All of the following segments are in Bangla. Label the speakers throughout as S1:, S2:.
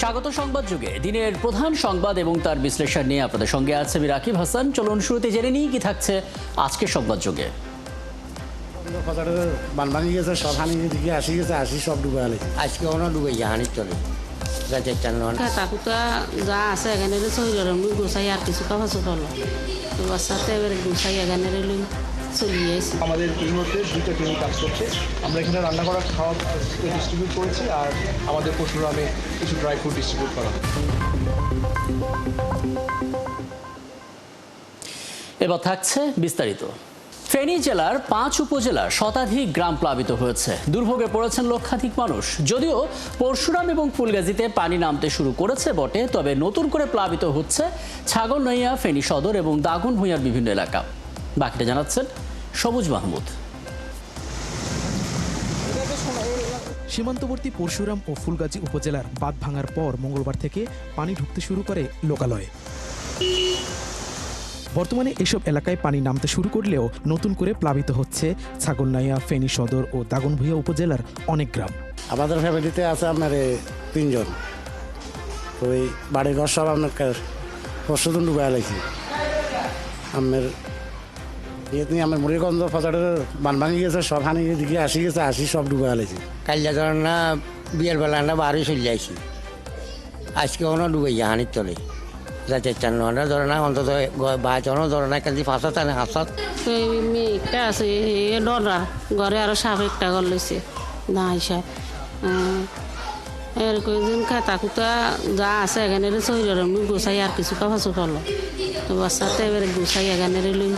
S1: স্বাগত সংবাদ যুগে দিনের প্রধান সংবাদ এবং তার বিশ্লেষণ নিয়ে আপনাদের সঙ্গে আছে আমি রাকিব হাসান। চলুন শুরুতে জেনে নিই কি থাকছে আজকের সংবাদ যুগে।
S2: বানভাঙি গেছে, সব হানি দিকে আসি গেছে, আসি সব ডুবে গেলে
S3: আজকে অন্য ডুবে হানি চলে
S4: তাকুতা যা আছে এখানে শরীরের মুই গোসাই আর কিছু কাপা চলো তো বাচ্চাতে এবার গোসাই এখানে লই চলিয়ে আসি।
S5: আমাদের এই মুহূর্তে দুটো টিম কাজ করছে। আমরা এখানে রান্না করা খাওয়া ডিস্ট্রিবিউট করেছি, আর আমাদের পশুরামে কিছু ড্রাই ফ্রুট ডিস্ট্রিবিউট করা।
S1: এবার থাকছে বিস্তারিত। ফেনী জেলার 5 উপজেলার শতাধিক গ্রাম প্লাবিত হয়েছে, দুর্ভোগে পড়েছেন লক্ষাধিক মানুষ। যদিও পরশুরাম এবং ফুলগাজীতে পানি নামতে শুরু করেছে বটে, তবে নতুন করে প্লাবিত হচ্ছে ছাগলনাইয়া, ফেনী সদর এবং দাগনভূঞার বিভিন্ন এলাকা। বাকিটা জানাচ্ছেন সবুজ মাহমুদ।
S6: সীমান্তবর্তী পরশুরাম ও ফুলগাজী উপজেলার বাঁধ ভাঙার পর মঙ্গলবার থেকে পানি ঢুকতে শুরু করে লোকালয়ে। বর্তমানে এসব এলাকায় পানি নামতে শুরু করলেও নতুন করে প্লাবিত হচ্ছে ছাগলনাইয়া, ফেনী সদর ও দাগনভূঞা উপজেলার অনেক গ্রাম।
S2: আমাদের ফ্যামিলিতে আছে আপনার 3 জন। তো এই বাড়িঘর সব আপনার পরশুদিন ডুবে গেলেছি। আমার আমার মুড়িগঞ্জ ফসাটের বানভাঙি গেছে, সব হানি দিকে আসি গেছে, আসি সব ডুবে গেলেছি।
S3: কালিয়া ধর না বিয়ের বেলা না বাড়ি চলে যাইছি, আজকে অন্য ডুবে হানি চলে যাতে চান্না ধরে না, অন্তত বাঁচানো ধরে না, কালি ফাঁসা টানে হাসাত
S4: মেয়েটা আছে এ ডরা ঘরে আরো সাপ একটা ঘর লইছে না হিসাব এর কয়েকদিন তাকুতা যা আছে এখানে শরীরের মুই গোসাই আর কিছু কাপা চলো তো বাচ্চাতে এবার গোসাই এখানে লই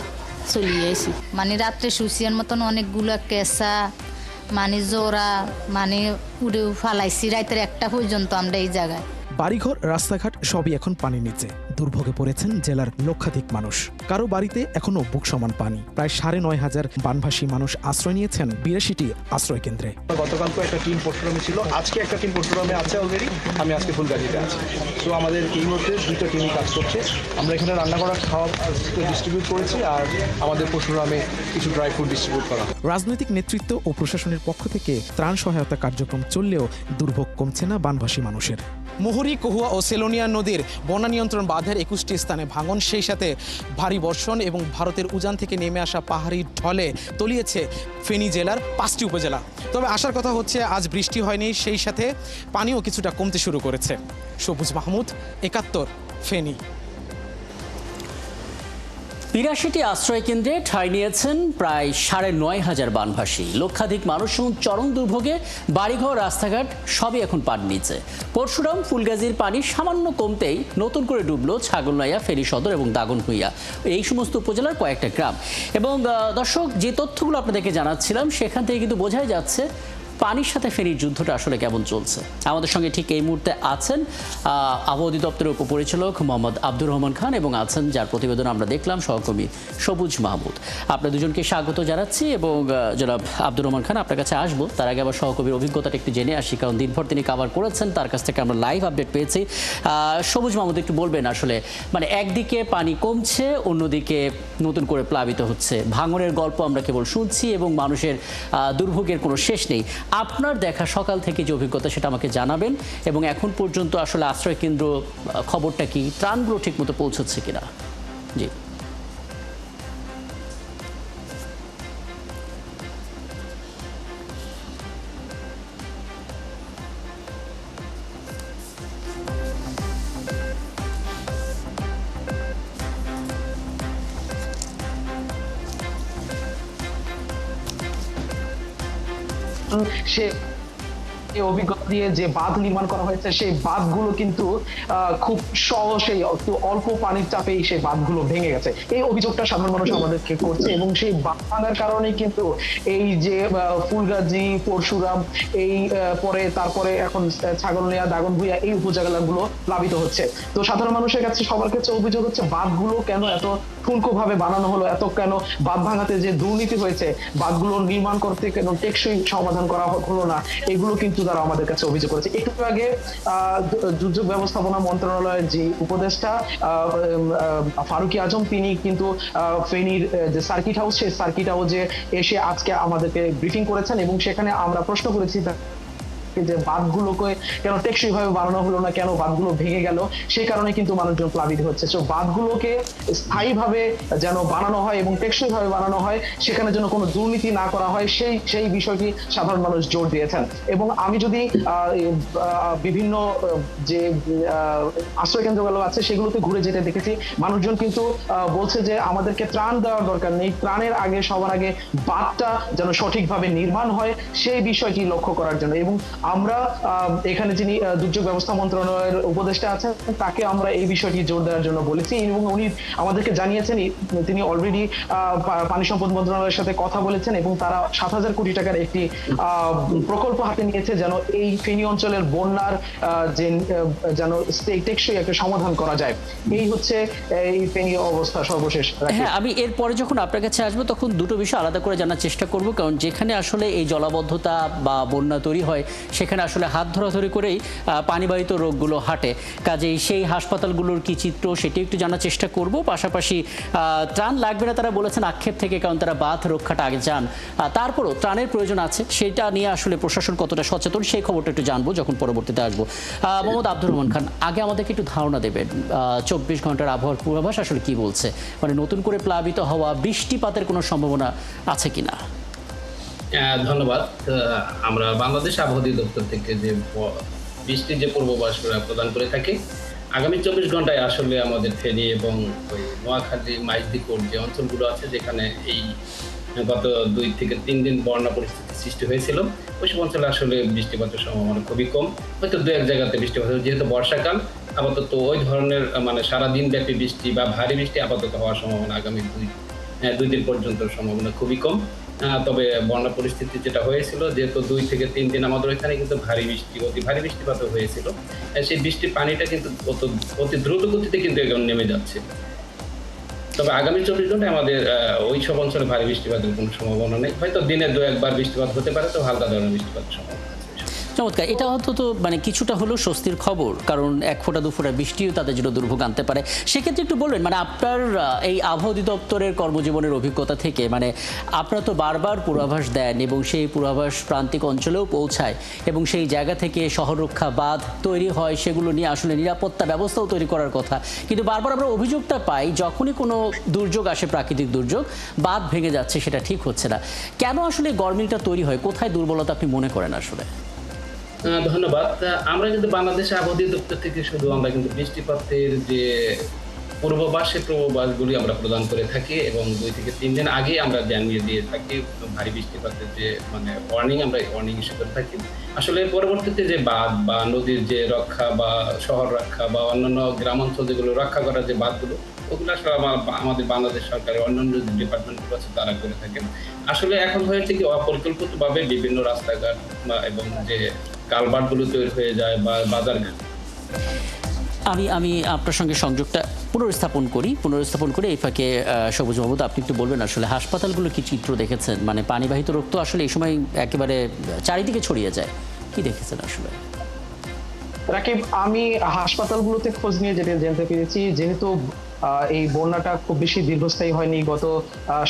S4: চলিয়ে আসি।
S7: মানে রাত্রে শুছিয়ার মতন অনেকগুলো কেঁচা মানে জোড়া মানে উড়ে ফালাইছি রাতের 1টা পর্যন্ত আমরা এই জায়গায়।
S6: বাড়িঘর, রাস্তাঘাট সবই এখন পানির নিচে। দুর্ভোগে পড়েছেন জেলার লক্ষাধিক মানুষ। কারো বাড়িতে এখনো বুক সমান পানি। প্রায় 9,500 বানভাসী মানুষ আশ্রয় নিয়েছেন 82টি আশ্রয় কেন্দ্রে।
S5: গতকালকে একটা টিম পশুরামে ছিল, আজকে একটা টিম পশুরামে আছে অলরেডি, আমি আজকে ফুলগাজীতে আছি। তো আমাদের এই মুহূর্তে দুটো টিম কাজ করছে। আমরা এখানে রান্না করা খাওয়া ডিস্ট্রিবিউট করেছি, আর আমাদের পশুরামে কিছু ড্রাই ফ্রুট ডিস্ট্রিবিউট করা।
S6: রাজনৈতিক নেতৃত্ব ও প্রশাসনের পক্ষ থেকে ত্রাণ সহায়তা কার্যক্রম চললেও দুর্ভোগ কমছে না বানভাসী মানুষের। মুহুরী, কহুয়া ও সেলোনিয়া নদীর বন্যা নিয়ন্ত্রণ বাঁধের 21টি স্থানে ভাঙন, সেই সাথে ভারী বর্ষণ এবং ভারতের উজান থেকে নেমে আসা পাহাড়ি ঢলে তলিয়েছে ফেনী জেলার 5টি উপজেলা। তবে আসার কথা হচ্ছে আজ বৃষ্টি হয়নি, সেই সাথে পানিও কিছুটা কমতে শুরু করেছে। সবুজ মাহমুদ, 71, ফেনী।
S1: 82টি আশ্রয় কেন্দ্রে ঠাঁই নিয়েছেন প্রায় 9,500 বানভাসী। লক্ষাধিক মানুষ চরম দুর্ভোগে, বাড়িঘর, রাস্তাঘাট সবই এখন পানির নিচে। পরশুরাম, ফুলগাজীর পানি সামান্য কমতেই নতুন করে ডুবলো ছাগলনাইয়া, ফেনী সদর এবং দাগনভূঞা, এই সমস্ত উপজেলার কয়েকটা গ্রাম। এবং দর্শক, যে তথ্যগুলো আপনাদেরকে জানাচ্ছিলাম সেখান থেকে কিন্তু বোঝাই যাচ্ছে পানির সাথে ফেনীর যুদ্ধটা আসলে কেমন চলছে। আমাদের সঙ্গে ঠিক এই মুহূর্তে আছেন আবহাওয়া অধিদপ্তরের উপপরিচালক মোহাম্মদ আব্দুর রহমান খান এবং আছেন, যার প্রতিবেদন আমরা দেখলাম, সহকর্মী সবুজ মাহমুদ। আপনার দুজনকে স্বাগত জানাচ্ছি এবং জনাব আব্দুর রহমান খান, আপনার কাছে আসবো। তার আগে আবার সহকর্মীর অভিজ্ঞতাটা একটু জেনে আসি, কারণ দিনভর তিনি কভার করেছেন, তার কাছ থেকে আমরা লাইভ আপডেট পেয়েছি। সবুজ মাহমুদ, একটু বলবেন আসলে মানে একদিকে পানি কমছে, অন্যদিকে নতুন করে প্লাবিত হচ্ছে, ভাঙনের গল্প আমরা কেবল শুনছি এবং মানুষের দুর্ভোগের কোনো শেষ নেই। আপনার দেখা সকাল থেকে যে অভিজ্ঞতা সেটা আমাকে জানাবেন, এবং এখন পর্যন্ত আসলে আশ্রয় কেন্দ্র খবরটা কি, ত্রাণগুলো ঠিকমতো পৌঁছচ্ছে কিনা। জি।
S8: সে অভিজ্ঞতা দিয়ে যে বাঁধ নির্মাণ করা হয়েছে, সেই বাঁধগুলো কিন্তু খুব সহজেই অল্প পানির চাপেই সেই বাঁধগুলো ভেঙে গেছে। এই অভিযোগটা সাধারণ মানুষ আমাদেরকে করছে, এবং সেই বাঁধ ভাঙার কারণে কিন্তু এই যে ফুলগাজী, পরশুরাম, এই তারপরে এখন ছাগলনাইয়া, দাগনভূঞা, এই উপজেলাগুলো প্লাবিত হচ্ছে। তো সাধারণ মানুষের কাছে সবার কাছে অভিযোগ হচ্ছে বাঁধগুলো কেন এত ঠুনকোভাবে বানানো হলো, এত কেন বাঁধ ভাঙাতে যে দুর্নীতি হয়েছে, বাঁধগুলো নির্মাণ করতে কেন টেকসই সমাধান করা হলো না, এগুলো কিন্তু তারা আমাদের কাছে অভিযোগ করেছে। একটু আগে দুর্যোগ ব্যবস্থাপনা মন্ত্রণালয়ের যে উপদেষ্টা ফারুকি আজম, তিনি কিন্তু ফেনীর যে সার্কিট হাউস, সেই সার্কিট হাউসে এসে আজকে আমাদেরকে ব্রিফিং করেছেন, এবং সেখানে আমরা প্রশ্ন করেছি যে বাঁধগুলোকে কেন টেকসই ভাবে বানানো হলো না, কেন বাঁধগুলো ভেঙে গেল, সেই কারণে কিন্তু মানুষজন প্লাবিত হচ্ছে। তো বাঁধগুলোকে স্থায়ীভাবে যেন বানানো হয় এবং টেকসই ভাবে বানানো হয়, সেখানে যেন কোনো দুর্নীতি না করা হয়, সেই বিষয়টি সাধারণ মানুষ জোর দিয়েছেন। এবং আমি যদি বিভিন্ন যে আশ্রয় কেন্দ্রগুলো আছে সেগুলোতে ঘুরে যেতে দেখেছি, মানুষজন কিন্তু বলছে যে আমাদেরকে ত্রাণ দেওয়ার দরকার নেই, ত্রাণের আগে সবার আগে বাঁধটা যেন সঠিকভাবে নির্মাণ হয় সেই বিষয়টি লক্ষ্য করার জন্য। এবং আমরা এখানে যিনি দুর্যোগ ব্যবস্থা মন্ত্রণালয়ের উপদেষ্টা আছেন তাকে আমরা এই বিষয়টি জোর দেওয়ার জন্য বলেছি এবং উনি আমাদেরকে জানিয়েছেন তিনি অলরেডি পানি সম্পদ মন্ত্রণালয়ের সাথে কথা বলেছেন এবং তারা 7,000 কোটি টাকার একটি প্রকল্প হাতে নিয়েছে যেন এই ফেনী অঞ্চলের বন্যার যে যেন টেকসই একটা সমাধান করা যায়। এই হচ্ছে এই ফেনী অবস্থা সর্বশেষ।
S1: হ্যাঁ, আমি এরপরে যখন আপনার কাছে আসবো তখন দুটো বিষয় আলাদা করে জানার চেষ্টা করব, কারণ যেখানে আসলে এই জলাবদ্ধতা বা বন্যা তৈরি হয় সেখানে আসলে হাত ধরাধরি করেই পানিবাহিত রোগগুলো হাঁটে, কাজেই সেই হাসপাতালগুলোর কি চিত্র সেটি একটু জানার চেষ্টা করব। পাশাপাশি ত্রাণ লাগবে না তারা বলেছেন আক্ষেপ থেকে, কারণ তারা বাঁধ রক্ষাটা আগে যান, তারপরও ত্রাণের প্রয়োজন আছে, সেটা নিয়ে আসলে প্রশাসন কতটা সচেতন সেই খবরটা একটু জানবো যখন পরবর্তীতে আসবো। মোহাম্মদ আব্দুর রহমান খান, আগে আমাদেরকে একটু ধারণা দেবেন 24 ঘন্টার আবহাওয়ার পূর্বাভাস আসলে কি বলছে, মানে নতুন করে প্লাবিত হওয়া, বৃষ্টিপাতের কোনো সম্ভাবনা আছে কিনা?
S9: ধন্যবাদ। আমরা বাংলাদেশ আবহাওয়া অধিদপ্তর থেকে যে বৃষ্টির যে পূর্বাভাস প্রদান করে থাকি, আগামী 24 ঘন্টায় আসলে আমাদের ফেনী এবং ওই নোয়াখালী মাইজদিকোট যে অঞ্চলগুলো আছে যেখানে এই গত 2 থেকে 3 দিন বন্যা পরিস্থিতি সৃষ্টি হয়েছিল, ওইসব অঞ্চলে আসলে বৃষ্টিপাতের সম্ভাবনা খুবই কম, হয়তো 2-1 জায়গাতে বৃষ্টিপাত, যেহেতু বর্ষাকাল আপাতত ওই ধরনের মানে সারাদিন ব্যাপী বৃষ্টি বা ভারী বৃষ্টি আপাতত হওয়ার সম্ভাবনা আগামী 2 দিন পর্যন্ত সম্ভাবনা খুবই কম। তবে বন্যা পরিস্থিতি যেটা হয়েছিল, যেহেতু 2 থেকে 3 দিন আমাদের এখানে কিন্তু অতি ভারী বৃষ্টিপাতও হয়েছিল, সেই বৃষ্টির পানিটা কিন্তু অতি দ্রুত গতিতে কিন্তু এখন নেমে যাচ্ছে। তবে আগামী 24 ঘন্টায় আমাদের ওই সব অঞ্চলে ভারী বৃষ্টিপাতের কোনো সম্ভাবনা নেই, হয়তো দিনে 2-1 বার বৃষ্টিপাত হতে পারে, তো হালকা ধরনের বৃষ্টিপাতের সম্ভাবনা আছে।
S1: চমৎকার, এটা হয়তো তো মানে কিছুটা হলেও স্বস্তির খবর, কারণ 1 ফোঁটা 2 ফোঁটা বৃষ্টিও তাদের জন্য দুর্ভোগ আনতে পারে। সেক্ষেত্রে একটু বলবেন, মানে আপনার এই আবহাওয়া অধিদপ্তরের কর্মজীবনের অভিজ্ঞতা থেকে, মানে আপনারা তো বারবার পূর্বাভাস দেন এবং সেই পূর্বাভাস প্রান্তিক অঞ্চলেও পৌঁছায় এবং সেই জায়গা থেকে শহর রক্ষা বাঁধ তৈরি হয়, সেগুলো নিয়ে আসলে নিরাপত্তা ব্যবস্থাও তৈরি করার কথা, কিন্তু বারবার আমরা অভিযোগটা পাই যখনই কোনো দুর্যোগ আসে, প্রাকৃতিক দুর্যোগ, বাঁধ ভেঙে যাচ্ছে, সেটা ঠিক হচ্ছে না। কেন আসলে গরমিলটা তৈরি হয়, কোথায় দুর্বলতা আপনি মনে করেন আসলে?
S9: ধন্যবাদ। আমরা কিন্তু বাংলাদেশ আবহাওয়া অধিদপ্তর থেকে শুধু আমরা কিন্তু বৃষ্টিপাতের যে পূর্বাভাসগুলি আমরা প্রদান করে থাকি এবং 2 থেকে 3 দিন আগে আমরা জানিয়ে দিয়ে থাকি ভারী বৃষ্টিপাতের যে মানে ওয়ার্নিং ইস্যু করে থাকি। আসলে পরবর্তীতে যে বাঁধ বা নদীর যে রক্ষা বা শহর রক্ষা বা অন্যান্য গ্রামাঞ্চল যেগুলো রক্ষা করার যে বাঁধগুলো, ওগুলো আসলে আমাদের বাংলাদেশ সরকারের অন্যান্য যে ডিপার্টমেন্টগুলো আছে তারা করে থাকেন। আসলে এখন হয়েছে কি অপরিকল্পিতভাবে বিভিন্ন রাস্তাঘাট এবং যে কালভার্টগুলো তৈরি হয়ে যায় বা বাজারঘাট।
S1: আমি আপনার সঙ্গে সংযোগটা পুনর্স্থাপন করে এই ফাঁকে সবুজ মাহমুদ, আপনি একটু বলবেন আসলে হাসপাতালগুলো কি চিত্র দেখেছেন, মানে পানিবাহিত রোগ তো আসলে এই সময় একেবারে চারিদিকে ছড়িয়ে যায়, কি দেখেছেন আসলে?
S8: রাকিব, আমি হাসপাতালগুলোতে খোঁজ নিয়ে যেটা জানতে পেরেছি, যেহেতু এই বন্যাটা খুব বেশি দীর্ঘস্থায়ী হয়নি, গত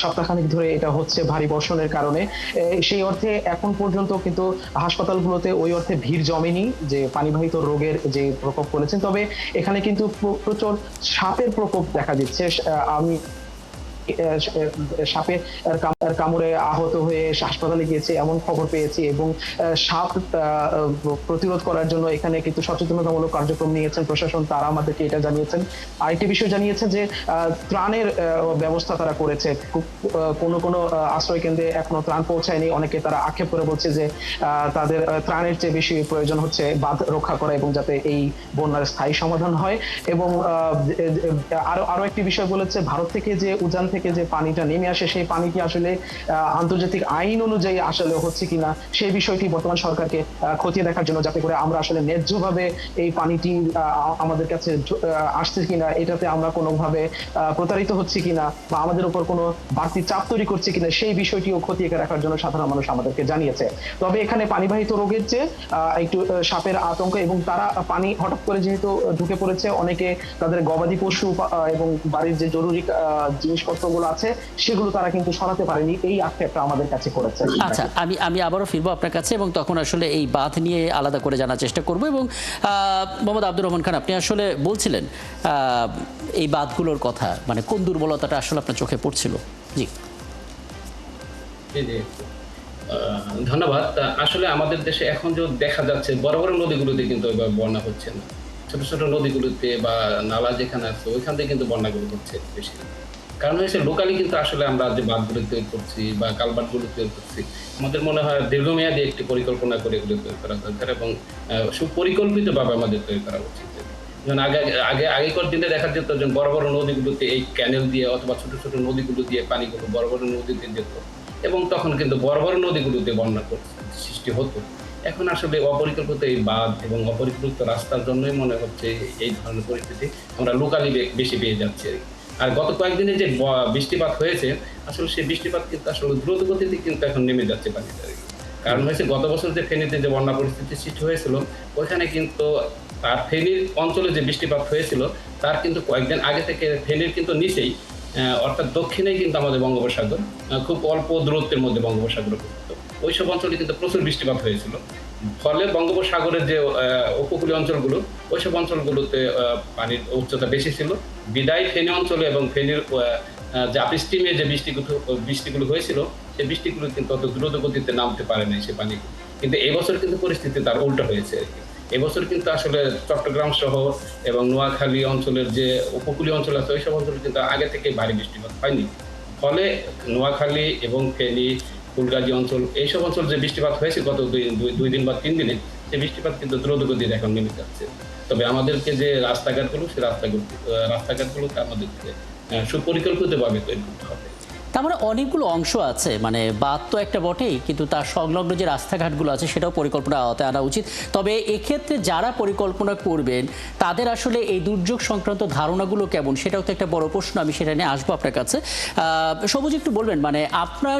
S8: সপ্তাহখানেক ধরে এটা হচ্ছে ভারী বর্ষণের কারণে, সেই অর্থে এখন পর্যন্ত কিন্তু হাসপাতালগুলোতে ওই অর্থে ভিড় জমেনি যে পানিবাহিত রোগের যে প্রকোপ করেছেন। তবে এখানে কিন্তু প্রচুর সাপের প্রকোপ দেখা দিচ্ছে। আমি সাপে কামড়ে আহত হয়ে হাসপাতালে গিয়েছে এমন খবর পেয়েছি এবং সাপ প্রতিরোধ করার জন্য এখানে কিন্তু সচেতনতামূলক কার্যক্রম নিয়েছেন প্রশাসন, তারা আমাদেরকে এটা জানিয়েছেন। আরেকটি বিষয় জানিয়েছেন যে ত্রাণের ব্যবস্থা তারা করেছে, কোনো আশ্রয় কেন্দ্রে এখনো ত্রাণ পৌঁছায়নি, অনেকে তারা আক্ষেপ করে বলছে যে তাদের ত্রাণের চেয়ে বেশি প্রয়োজন হচ্ছে বাঁধ রক্ষা করা এবং যাতে এই বন্যার স্থায়ী সমাধান হয়। এবং আরো একটি বিষয় বলেছে, ভারত থেকে যে উজান থেকে যে পানিটা নেমে আসে সেই পানিটি আসলে আন্তর্জাতিক আইন অনুযায়ী আসলে হচ্ছে কিনা সেই বিষয়টি বর্তমান সরকারকে খতিয়ে দেখার জন্য, যাতে করে আমরা আসলে ন্যায্যভাবে এই পানিটি আমাদের কাছে আসছে কিনা, এটাতে আমরা কোনোভাবে প্রতারিত হচ্ছে কিনা বা আমাদের উপর কোনো বাড়তি চাপ তৈরি করছে কিনা সেই বিষয়টিও খতিয়ে রাখার জন্য সাধারণ মানুষ আমাদেরকে জানিয়েছে। তবে এখানে পানিবাহিত রোগের যে একটু সাপের আতঙ্ক এবং তারা পানি হঠাৎ করে যেহেতু ঢুকে পড়েছে, অনেকে তাদের গবাদি পশু এবং বাড়ির যে জরুরি জিনিসপত্রগুলো আছে সেগুলো তারা কিন্তু সরাতে পারে পারেনি, এই আক্ষেপটা আমাদের কাছে করেছে।
S1: আচ্ছা, আমি আবারও ফিরবো আপনার কাছে এবং তখন আসলে এই বাঁধ নিয়ে আলাদা করে জানার চেষ্টা করব। এবং মোহাম্মদ আব্দুর রহমান খান, আপনি আসলে বলছিলেন এই বাঁধগুলোর কথা, মানে কোন দুর্বলতাটা আসলে আপনার চোখে পড়ছিল? জি
S9: জি জি ধন্যবাদ। আসলে আমাদের দেশে এখন যে দেখা যাচ্ছে বড় বড় নদীগুলোতে কিন্তু এবার বন্যা হচ্ছে না, ছোট ছোট নদীগুলোতে বা নালা যেখানে আছে ওইখান থেকে কিন্তু বন্যাগুলো হচ্ছে বেশি। কারণ হয়েছে লোকালি কিন্তু আসলে আমরা যে বাঁধগুলো তৈরি করছি বা কালভার্টগুলো তৈরি করছি, আমাদের মনে হয় দীর্ঘমেয়াদী একটি পরিকল্পনা করে এগুলো তৈরি করা দরকার এবং সুপরিকল্পিতভাবে আমাদের তৈরি করা উচিত। যেমন আগেকার দিনে দেখা যেত যে বড় বড় নদীগুলোতে এই ক্যানেল দিয়ে অথবা ছোট ছোট নদীগুলো দিয়ে পানিগুলো বড় বড় নদীতে যেত এবং তখন কিন্তু বড় বড় নদীগুলোতে বন্যা সৃষ্টি হতো। এখন আসলে অপরিকল্পিত এই বাঁধ এবং অপরিকল্পিত রাস্তার জন্যই মনে হচ্ছে এই ধরনের পরিস্থিতি আমরা লোকালি বেশি পেয়ে যাচ্ছি। আর গত কয়েকদিনে যে বৃষ্টিপাত হয়েছে, আসলে সেই বৃষ্টিপাত কিন্তু আসলে দ্রুত গতিতে কিন্তু এখন নেমে যাচ্ছে পানিতে। কারণ হয়েছে গত বছর যে ফেনীতে যে বন্যা পরিস্থিতি সৃষ্টি হয়েছিল, ওইখানে কিন্তু তার ফেনীর অঞ্চলে যে বৃষ্টিপাত হয়েছিল তার কিন্তু কয়েকদিন আগে থেকে ফেনীর কিন্তু নিচেই, অর্থাৎ দক্ষিণেই কিন্তু আমাদের বঙ্গোপসাগর, খুব অল্প দূরত্বের মধ্যে বঙ্গোপসাগর অবস্থিত। ওইসব অঞ্চলে কিন্তু প্রচুর বৃষ্টিপাত হয়েছিল, ফলে বঙ্গোপসাগরের যে উপকূলীয় অঞ্চলগুলো ওইসব অঞ্চলগুলোতে পানির উচ্চতা বেশি ছিল। বিদায় ফেনী অঞ্চলে এবং ফেনীর যে আপস্ট্রিমে যে বৃষ্টিগুলো হয়েছিল, সেই বৃষ্টিগুলো কিন্তু অত দ্রুত গতিতে নামতে পারে নাই সে পানিগুলো। কিন্তু এবছর কিন্তু পরিস্থিতি তার উল্টো হয়েছে আর কি। এবছর কিন্তু আসলে চট্টগ্রাম সহ এবং নোয়াখালী অঞ্চলের যে উপকূলীয় অঞ্চল আছে ওইসব অঞ্চলে কিন্তু আগে থেকে ভারী বৃষ্টিপাত হয়নি, ফলে নোয়াখালী এবং ফেনী, ফুলগাজী অঞ্চল, এইসব অঞ্চল যে বৃষ্টিপাত হয়েছে গত দুই দিন বা 3 দিনে, সেই বৃষ্টিপাত কিন্তু দ্রুত গতিতে এখন নেমে যাচ্ছে। তবে আমাদেরকে যে রাস্তাঘাটগুলো, সেই রাস্তাঘাটগুলোকে আমাদেরকে সুপরিকল্পিতভাবে তৈরি করতে হবে।
S1: তার মানে অনেকগুলো অংশ আছে, মানে বাঁধ তো একটা বটেই, কিন্তু তার সংলগ্ন যে রাস্তাঘাটগুলো আছে সেটাও পরিকল্পনা আওতায় আনা উচিত। তবে এক্ষেত্রে যারা পরিকল্পনা করবেন তাদের আসলে এই দুর্যোগ সংক্রান্ত ধারণাগুলো কেমন, সেটাও তো একটা বড় প্রশ্ন। আমি সেটা নিয়ে আসবো আপনার কাছে। সবুজ, একটু বলবেন মানে আপনার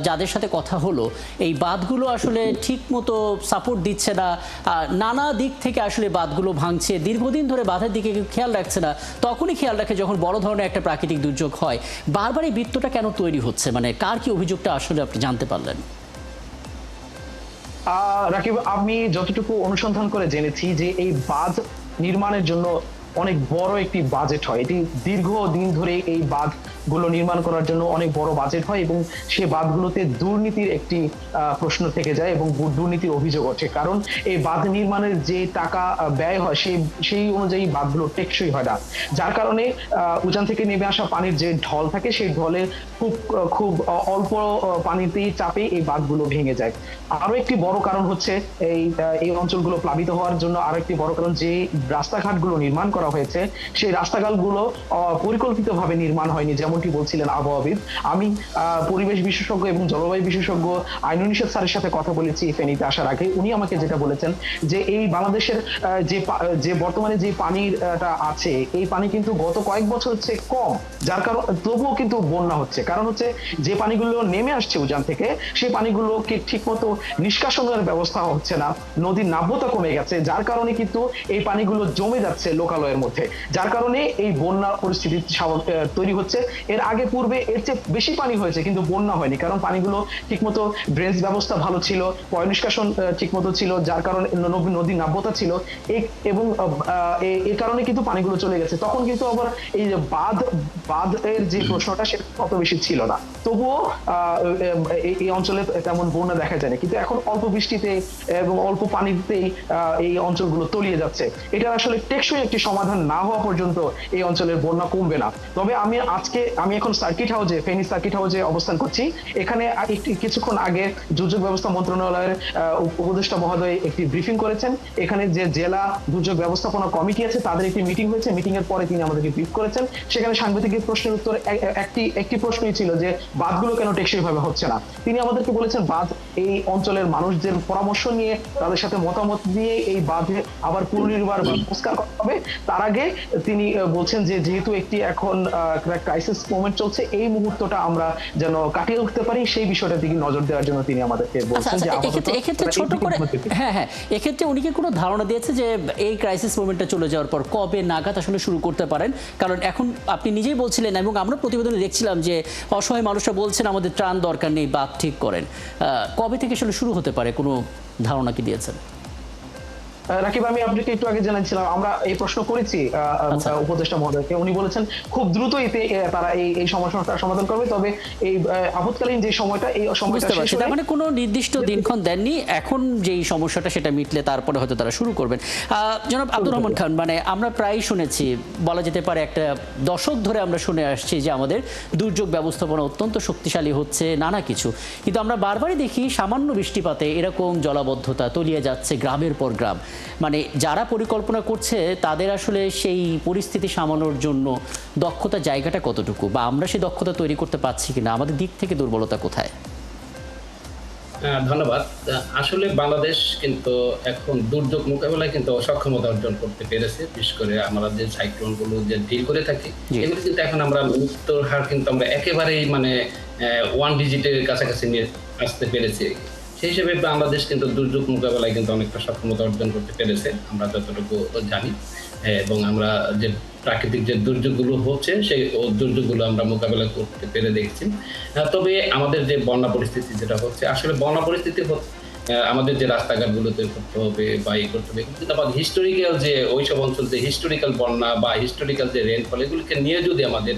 S1: যাদের সাথে কথা হলো, এই বাঁধগুলো আসলে ঠিক মতো সাপোর্ট দিচ্ছে না, নানা দিক থেকে আসলে বাঁধগুলো ভাঙছে, দীর্ঘদিন ধরে বাঁধের দিকে খেয়াল রাখছে না, তখনই খেয়াল রাখে যখন বড় ধরনের একটা প্রাকৃতিক দুর্যোগ হয়। বারবার এই বৃত্তটা কেন তৈরি হচ্ছে, মানে কার কি অভিযোগটা আসলে আপনি জানতে পারলেন?
S8: রাকিব, আমি যতটুকু অনুসন্ধান করে জেনেছি যে এই বাঁধ নির্মাণের জন্য অনেক বড় একটি বাজেট হয়। এটি দীর্ঘদিন ধরে এই বাঁধগুলো নির্মাণ করার জন্য অনেক বড় বাজেট হয় এবং সেই বাঁধগুলোতে দুর্নীতির একটি প্রশ্ন থেকে যায় এবং দুর্নীতির অভিযোগ ওঠে। কারণ এই বাঁধ নির্মাণের যে টাকা ব্যয় হয় সেই অনুযায়ী বাঁধগুলো টেকসই হয় না, যার কারণে উজান থেকে নেমে আসা পানির যে ঢল থাকে সেই ঢলে খুব অল্প পানিতেই চাপে এই বাঁধগুলো ভেঙে যায়। আরো একটি বড় কারণ হচ্ছে এই অঞ্চলগুলো প্লাবিত হওয়ার জন্য আরো একটি বড় কারণ, যে রাস্তাঘাটগুলো নির্মাণ করা হয়েছে সেই রাস্তাঘাটগুলো পরিকল্পিতভাবে নির্মাণ হয়নি। যেমনটি বলছিলেন আবহাওয়াবিদ, আমি পরিবেশ বিশেষজ্ঞ এবং জলবায়ু বিশেষজ্ঞ আইনুল নিষেধ স্যারের সাথে কথা বলেছি ফেনীতে আসার আগে। উনি আমাকে যেটা বলেছেন যে এই বাংলাদেশের যে বর্তমানে যে পানিটা আছে, এই পানি কিন্তু গত কয়েক বছর হচ্ছে কম, যার কারণ তবুও কিন্তু বন্যা হচ্ছে। কারণ হচ্ছে যে পানিগুলো নেমে আসছে উজান থেকে, সেই পানিগুলোকে ঠিক মতো নিষ্কাশনের ব্যবস্থা হচ্ছে না, নদীর নাব্যতা কমে গেছে, যার কারণে কিন্তু এই পানিগুলো জমে যাচ্ছে লোকালয়ের মধ্যে, যার কারণে এই বন্যা পরিস্থিতি তৈরি হচ্ছে। এর আগে পূর্বে এর চেয়ে বেশি পানি হয়েছে কিন্তু বন্যা হয়নি, কারণ পানিগুলো ঠিকমতো ড্রেনেজ ব্যবস্থা ভালো ছিল, পয় নিষ্কাশন ঠিকমতো ছিল, যার কারণে নদীর নাব্যতা ছিল এবং এর কারণে কিন্তু পানিগুলো চলে গেছে। তখন কিন্তু আবার এই যে বাঁধের যে প্রশ্নটা সেটা অত বেশি ছিল না, তবুও এই অঞ্চলে তেমন বন্যা দেখা যায় না। কিন্তু এখন অল্প বৃষ্টিতে এবং অল্প পানিতেই এই অঞ্চলগুলো তলিয়ে যাচ্ছে। এটা আসলে টেকসই একটি সমাধান না হওয়া পর্যন্ত এই অঞ্চলের বন্যা কমবে না। তবে আমি এখন সার্কিট হাউসে, ফেনী সার্কিট হাউসে অবস্থান করছি। এখানে কিছুক্ষণ আগে দুর্যোগ ব্যবস্থা মন্ত্রণালয়ের উপদেষ্টা মহোদয় একটি ব্রিফিং করেছেন। এখানে যে জেলা দুর্যোগ ব্যবস্থাপনা কমিটি আছে তাদের একটি মিটিং হয়েছে, মিটিং এর পরে তিনি আমাদেরকে ব্রিফ করেছেন। সেখানে সাংবাদিকের প্রশ্নের উত্তর একটি প্রশ্নই ছিল যে বাঁধগুলো কেন টেকসই ভাবে হচ্ছে না। তিনি আমাদেরকে বলেছেন বাঁধ এই অঞ্চলের মানুষদের পরামর্শ নিয়ে, তাদের সাথে মতামত নিয়ে এই বাঁধে আবার পুনর্নির্মাণ বা সংস্কার করা হবে, তার আগে তিনি বলছেন যে যেহেতু একটি এখন ক্রাইসিস মোমেন্ট চলছে, এই মুহূর্তটা আমরা যেন কাটিয়ে উঠতে পারি সেই বিষয়টা দিকে নজর দেওয়ার জন্য তিনি আমাদেরকে বলছেন যে
S1: এক্ষেত্রে ছোট করে এক্ষেত্রে উনি কি কোনো ধারণা দিয়েছে যে এই ক্রাইসিস মোমেন্টটা চলে যাওয়ার পর কবে নাগাদ আসলে শুরু করতে পারেন? কারণ এখন আপনি নিজেই বলছিলেন এবং আমরা প্রতিবেদনে দেখছিলাম যে অসহায় মানুষরা বলছেন আমাদের ত্রাণ দরকার নেই, বাদ ঠিক করেন। কবে থেকে আসলে শুরু হতে পারে, কোনো ধারণা কি দিয়েছেন?
S8: রাকিব, আমি আপনাকে একটু আগে জানাচ্ছিলাম, আমরা এই প্রশ্ন করেছি উপদেষ্টা মহোদয়কে, উনি বলেছেন খুব দ্রুতই তারা এই সমস্যাটার সমাধান করবে, তবে এই আপৎকালীন যে সময়টা, এই সময়টা শেষ হলে,
S1: তার মানে কোনো নির্দিষ্ট দিনক্ষণ দেননি, এখন যেই সমস্যাটা সেটা মিটলে তারপরে হয়তো তারা শুরু করবেন। জনাব আব্দুর রহমান খান, মানে আমরা প্রায় শুনেছি, বলা যেতে পারে একটা দশক ধরে আমরা শুনে আসছি যে আমাদের দুর্যোগ ব্যবস্থাপনা অত্যন্ত শক্তিশালী হচ্ছে, নানা কিছু, কিন্তু আমরা বারবারই দেখি সামান্য বৃষ্টিপাতে এরকম জলাবদ্ধতা তলিয়ে যাচ্ছে গ্রামের পর গ্রাম। মানে যারা পরিকল্পনা করছে তাদের আসলে সেই পরিস্থিতি সামলানোর জন্য দক্ষতা জায়গাটা কতটুকু, বা আমরা সেই দক্ষতা তৈরি করতে পারছি কিনা, আমাদের দিক থেকে দুর্বলতা কোথায়?
S9: ধন্যবাদ। আসলে বাংলাদেশ কিন্তু এখন দুর্যোগ মোকাবেলায় কিন্তু সক্ষমতা অর্জন করতে পেরেছে। বিশেষ করে আমরা যে সাইক্লোনগুলো যে ডিল করে থাকি, এগুলো কিন্তু এখন আমরা মৃত্যুর হার কিন্তু আমরা একেবারেই মানে 1 ডিজিটের কাছাকাছি নিয়ে আসতে পেরেছি। সেই হিসেবে বাংলাদেশ কিন্তু দুর্যোগ মোকাবেলায় কিন্তু অনেকটা সক্ষমতা অর্জন করতে পেরেছে, আমরা যতটুকু জানি। এবং আমরা যে প্রাকৃতিক যে দুর্যোগগুলো হচ্ছে সেই দুর্যোগগুলো আমরা মোকাবেলা করতে পেরে দেখছি। তবে আমাদের যে বন্যা পরিস্থিতি যেটা হচ্ছে, আসলে বন্যা পরিস্থিতি আমাদের যে রাস্তাঘাটগুলোতে করতে হবে বা করতে হবে, কিন্তু আমাদের হিস্টোরিক্যাল যে ওইসব অঞ্চল যে হিস্টোরিক্যাল বন্যা বা হিস্টোরিক্যাল যে রেনফল, এগুলোকে নিয়ে যদি আমাদের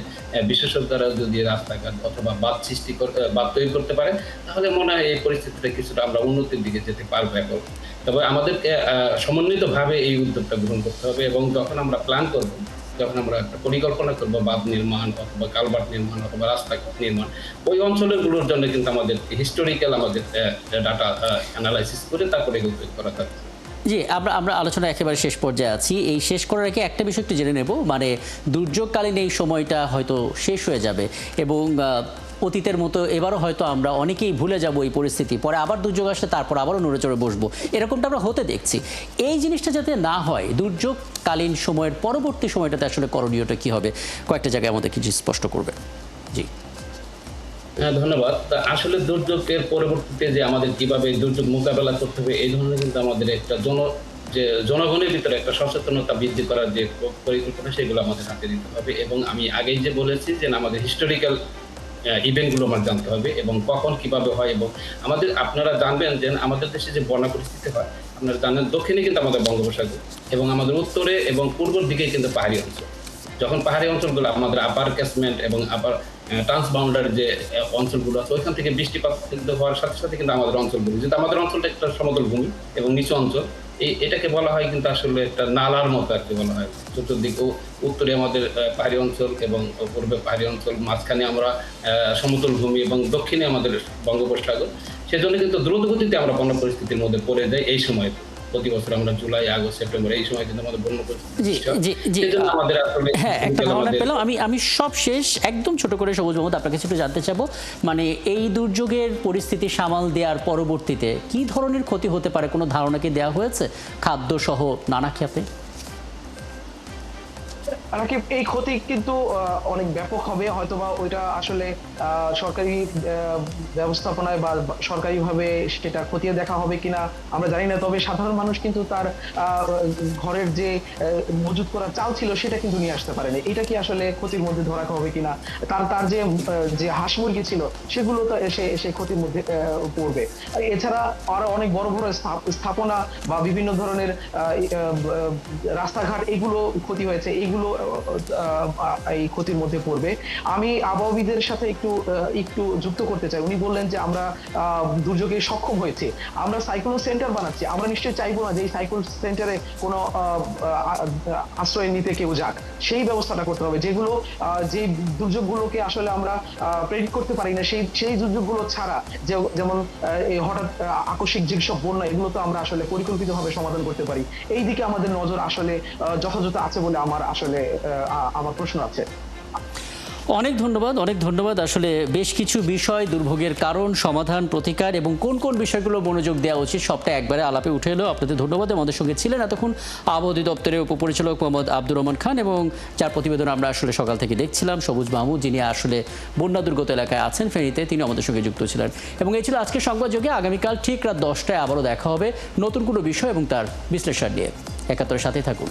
S9: বিশেষজ্ঞরা যদি রাস্তাঘাট অথবা বাঁধ তৈরি করতে পারে, তাহলে মনে হয় এই পরিস্থিতিটা কিছুটা আমরা উন্নতির দিকে যেতে পারবো। এখন তবে আমাদেরকে সমন্বিতভাবে এই উদ্যোগটা গ্রহণ করতে হবে, এবং যখন আমরা প্ল্যান করব, যখন আমরা একটা পরিকল্পনা করবো বাঁধ নির্মাণ অথবা কালভার্ট নির্মাণ অথবা রাস্তা নির্মাণ, ওই অঞ্চলগুলোর জন্য কিন্তু আমাদের হিস্টোরিক্যাল আমাদের ডাটা অ্যানালাইসিস করে তারপরে এগুলো তৈরি করা থাকবে।
S1: জি, আমরা আলোচনা একেবারে শেষ পর্যায়ে আছি। এই শেষ করার আগে একটা বিষয় একটু জেনে নেব, মানে দুর্যোগকালীন এই সময়টা হয়তো শেষ হয়ে যাবে এবং অতীতের মতো এবারও হয়তো আমরা অনেকেই ভুলে যাব এই পরিস্থিতি, পরে আবার দুর্যোগ আসলে তারপর আবারও নড়ে চড়ে বসবো, এরকমটা আমরা হতে দেখছি। এই জিনিসটা যাতে না হয়, দুর্যোগকালীন সময়ের পরবর্তী সময়টাতে আসলে করণীয়টা কী হবে, কয়েকটা জায়গায় আমাদের কিছু স্পষ্ট করবে। জি
S9: ধন্যবাদ। আসলে দুর্যোগের পরবর্তীতে যে আমাদের কিভাবে দুর্যোগ মোকাবেলা করতে হবে, এই ধরনের কিন্তু আমাদের একটা জনগণের ভিতরে একটা সচেতনতা বৃদ্ধি করার যে পরিকল্পনা, সেগুলো আমাদের হাতে দিতে হবে। এবং আমি আগেই যে বলেছি যে আমাদের হিস্টোরিক্যাল ইভেন্টগুলো আমার জানতে হবে এবং কখন কিভাবে হয়। এবং আপনারা জানবেন যে আমাদের দেশে যে বন্যা পরিস্থিতি হয়, আপনারা জানেন দক্ষিণে কিন্তু আমাদের বঙ্গোপসাগর এবং আমাদের উত্তরে এবং পূর্বের দিকে কিন্তু পাহাড়ি অঞ্চল। যখন পাহাড়ি অঞ্চলগুলো আমাদের আপার ক্যাচমেন্ট এবং আপার ট্রান্সবাউন্ডারি যে অঞ্চলগুলো আছে, ওইখান থেকে বৃষ্টিপাত কিন্তু হওয়ার সাথে সাথে কিন্তু আমাদের অঞ্চলগুলো, যেহেতু আমাদের অঞ্চলটা একটা সমতল ভূমি এবং নিচু অঞ্চল, এটাকে বলা হয় কিন্তু আসলে একটা নালার মতো আর কি বলা হয়। চতুর্দিক উত্তরে আমাদের পাহাড়ি অঞ্চল এবং পূর্বে পাহাড়ি অঞ্চল, মাঝখানে আমরা সমতল ভূমি এবং দক্ষিণে আমাদের বঙ্গোপসাগর। সেজন্য কিন্তু দ্রুত গতিতে আমরা বন্যা পরিস্থিতির মধ্যে পড়ে যাই। এই সময় প্রতি বছর আমরা জুলাই, আগস্ট, সেপ্টেম্বর এই সময় কিন্তু আমাদের বন্যা পরিস্থিতি।
S1: হ্যাঁ, একটা ধারণা পেলাম। আমি সব শেষ একদম ছোট করে সবুজ মোহাম্মদ আপনার কাছে একটু জানতে চাবো, মানে এই দুর্যোগের পরিস্থিতি সামাল দেওয়ার পরবর্তীতে কি ধরনের ক্ষতি হতে পারে, কোনো ধারণা কি দেওয়া হয়েছে খাদ্য সহ নানা খাতে?
S8: এই ক্ষতি কিন্তু অনেক ব্যাপক হবে, হয়তোবা ওইটা আসলে সরকারি ব্যবস্থাপনায় বা সরকারিভাবে সেটা খতিয়ে দেখা হবে কিনা আমরা জানি না। তবে সাধারণ মানুষ কিন্তু তার ঘরের যে মজুত করা চাল ছিল সেটা কিন্তু নিয়ে আসতে পারেনি। এটা কি আসলে ক্ষতির মধ্যে ধরা হবে কিনা? তার যে হাঁস মুরগি ছিল সেগুলো তো সেই ক্ষতির মধ্যে পড়বে। এছাড়া আরো অনেক বড় বড় স্থাপনা বা বিভিন্ন ধরনের রাস্তাঘাট, এগুলো ক্ষতি হয়েছে, এইগুলো এই ক্ষতির মধ্যে পড়বে। আমি আবহাওয়াবিদের সাথে একটু যুক্ত করতে চাই। উনি বললেন যে আমরা দুর্যোগে সক্ষম হয়েছে, আমরা সাইক্লোন সেন্টার বানাচ্ছি। আমরা নিশ্চয়ই চাইবো না যে এই সাইক্লোন সেন্টারে কোনো আশ্রয় নিতে কেউ যাক, সেই ব্যবস্থাটা করতে হবে। যেগুলো যে দুর্যোগগুলোকে আসলে আমরা প্রেডিক্ট করতে পারি না, সেই দুর্যোগগুলো ছাড়া, যেমন এই হঠাৎ আকস্মিক যেসব বন্যা, এগুলো তো আমরা আসলে পরিকল্পিতভাবে সমাধান করতে পারি। এই দিকে আমাদের নজর আসলে যথাযথ আছে বলে আমার প্রশ্ন আছে।
S1: অনেক ধন্যবাদ। আসলে বেশ কিছু বিষয়, দুর্ভোগের কারণ, সমাধান, প্রতিকার এবং কোন কোন বিষয়গুলো মনোযোগ দেওয়া উচিত সবটা একবারে আলাপে উঠে এলো। আপনাদের ধন্যবাদ। আমাদের সঙ্গে ছিলেন এতক্ষণ আবহাওয়া অধিদপ্তরের উপপরিচালক মোহাম্মদ আব্দুর রহমান খান এবং যার প্রতিবেদন আমরা আসলে সকাল থেকে দেখছিলাম, সবুজ মাহমুদ, যিনি আসলে বন্যা দুর্গত এলাকায় আছেন ফেনীতে, তিনি আমাদের সঙ্গে যুক্ত ছিলেন। এবং এই ছিল আজকের সংবাদযোগে। আগামীকাল ঠিক রাত 10টায় আবারও দেখা হবে নতুন কোনো বিষয় এবং তার বিশ্লেষণ নিয়ে। ৭১-এর সাথে থাকুন।